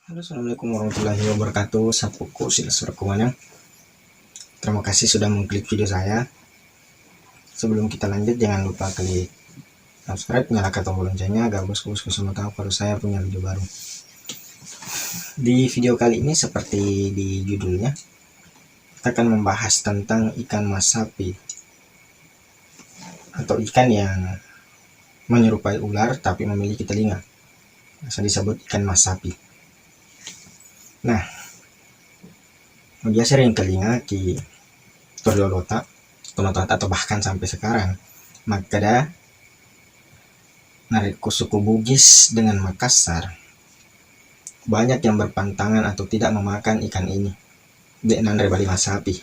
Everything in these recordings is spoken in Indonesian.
Halo, assalamualaikum warahmatullahi wabarakatuh. Sapuku silas rekamannya. Terima kasih sudah mengklik video saya. Sebelum kita lanjut, jangan lupa klik subscribe, nyalakan tombol loncengnya agar bosku-bosku semua tahu kalau saya punya video baru. Di video kali ini, seperti di judulnya, kita akan membahas tentang ikan mas sapi atau ikan yang menyerupai ular tapi memiliki telinga. Biasa disebut ikan mas sapi. Nah, dia sering telinga di Toriolota, atau bahkan sampai sekarang. Maka narik suku Bugis dengan Makassar banyak yang berpantangan atau tidak memakan ikan ini, Deknandre Bali Mas Sapi.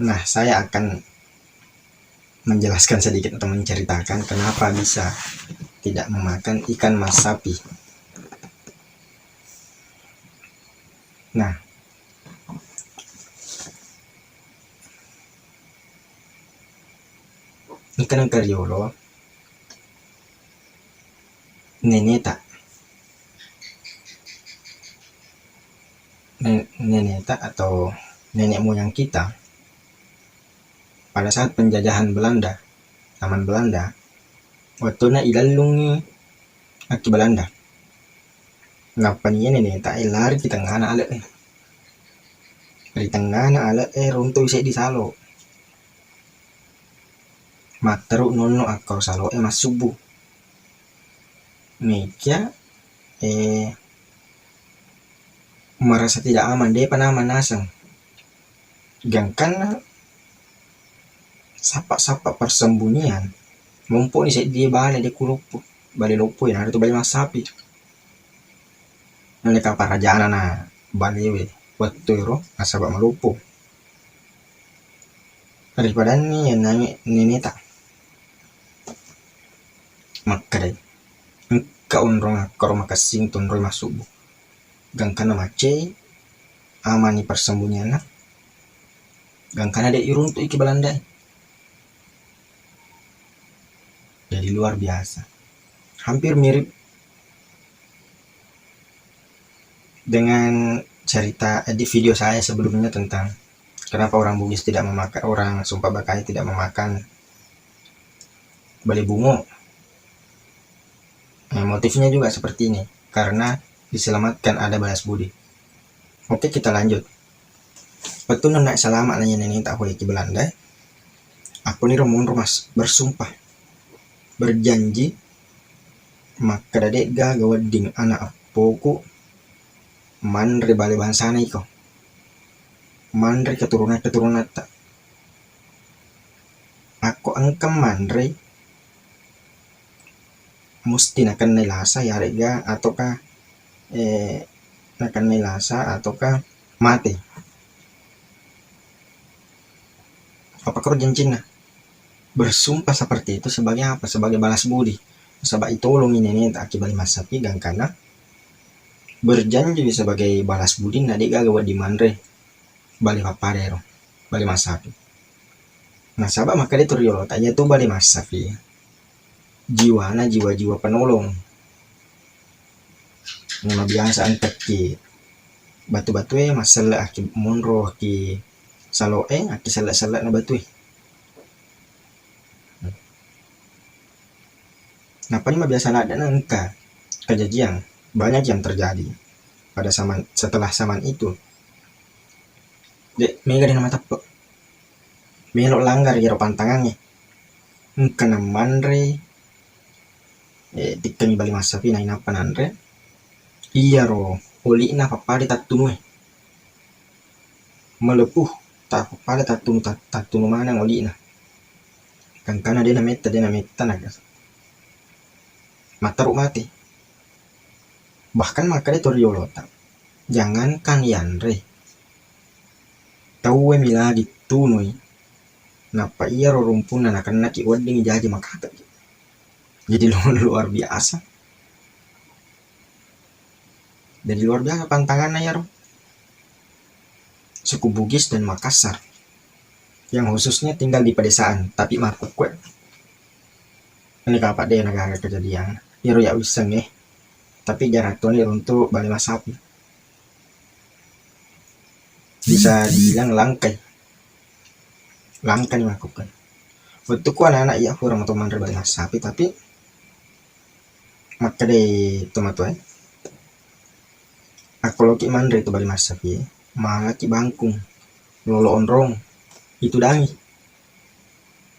Nah, saya akan menjelaskan sedikit atau menceritakan kenapa bisa tidak memakan ikan mas sapi. Nah, ikan kariolo neneta atau nenek moyang kita pada saat penjajahan Belanda, zaman Belanda, waktu na ilalungi aki Belanda. Ngapain neneta lari di tengah na ala di tengah na ala runtuh isi di salo. Mataru nono akor salo mas subuh. Meja merasa tidak aman, dia panama nasang gangkan sapa persembunyian mumpuni saya dia balik dia kulupu balik lupu ya itu balik mas sapi nalika parajana na balik waktu itu nasabak malupu daripada ni yang nangis neneta maka deh ka unrong akor makasing tunroy masubu gangkana mace amani persembunyian gangkana de iruntu iki Belanda. Jadi luar biasa, hampir mirip dengan cerita di video saya sebelumnya tentang kenapa orang Bugis tidak memakan, orang Sumba Bakaya tidak memakan bali bungo. Nah, motifnya juga seperti ini, karena diselamatkan ada balas budi. Oke, kita lanjut. Betul nak selamat nanya nenek tak boleh ke Belanda. Aku nih rombongan mas bersumpah, berjanji, maka dadek ga gawading anak apoku mandre bale bansana iko, mandre keturunan tak. Aku angkam mandre musti nakan nilasa ya rega ataukah nakan nilasa ataukah mati. Apakah janjinya bersumpah seperti itu sebagai apa? Sebagai balas budi. Sebab itu tolong ini akibat mas sapi gangkana berjanji sebagai balas budi nadi gagawa di mandre bali paparero bali mas sapi. Nah, sabab maka itu riolo tanya tuh bali mas sapi. Jiwa penolong. Nama biasa angkat ki batu-batu masalah aki monro ki salo aki salat na batu. Napa ini biasa ada nangka kejadian banyak yang terjadi pada zaman setelah zaman itu. Dek mega dengan mata pok melok langgar kira pantangannya kena mandre dikani bali mas sapi na inapa nandre iya ro oli na papade tatunu melepuh tak papade tatunu mana oli na kangkana dia na meta nagas mataruk mati. Bahkan maka dia toriolota jangankan yanre tahu mila ditunui napa iya ro rumpunan akan naki wading jadi makata. Jadi luar biasa. Jadi luar biasa pantangannya ya ro. Suku Bugis dan Makassar yang khususnya tinggal di pedesaan tapi makuk kue ini kapak dia negara kejadian ya ro ya wiseng tapi jarak tonir untuk bali mas sapi bisa dibilang langkai dilakukan. Waktu ku anak-anak ya kurang atau mandar bali mas sapi, tapi maka deh tomato aku loki mandar itu bali mas sapi malah ki bangkung lolo onrong itu dangi.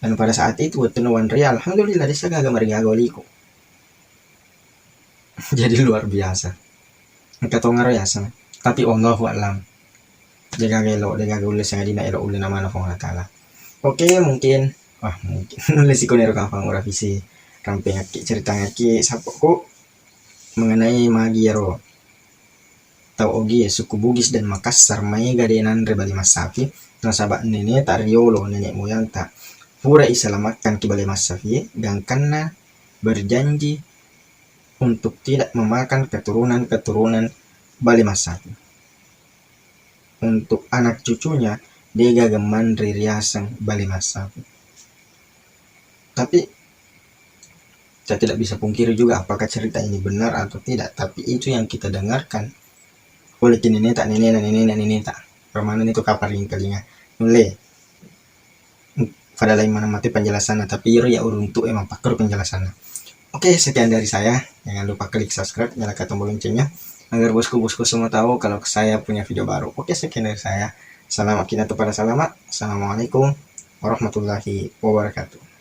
Dan pada saat itu waktu nawan real alhamdulillah desa gagal marigago liko. Jadi luar biasa angka tongar ya sama, tapi Allahu alam jaga gelo jaga ulis yang dina elo ulin nama Allah taala. Oke mungkin nulis iko nero kafang ora visi ramping aki cerita aki sapoku mengenai Magiero tau ogi suku Bugis dan Makassar mai gadenan rebali mas sapi nasabak nenek tak riolo nenek moyang tak pura iselamatkan ki bali mas sapi dan karena berjanji untuk tidak memakan keturunan bali mas sapi. Untuk anak cucunya dia gageman riasang bali mas sapi. Tapi saya tidak bisa pungkiri juga apakah cerita ini benar atau tidak, tapi itu yang kita dengarkan oleh nenek tak permanen itu kaparin kalinya nule pada lain mana mati penjelasannya, tapi ya untuk emang pakar penjelasannya. Oke, sekian dari saya. Jangan lupa klik subscribe, nyalakan tombol loncengnya agar bosku-bosku semua tahu kalau saya punya video baru. Oke, sekian dari saya. Selamat kita kepada selamat. Assalamualaikum warahmatullahi wabarakatuh.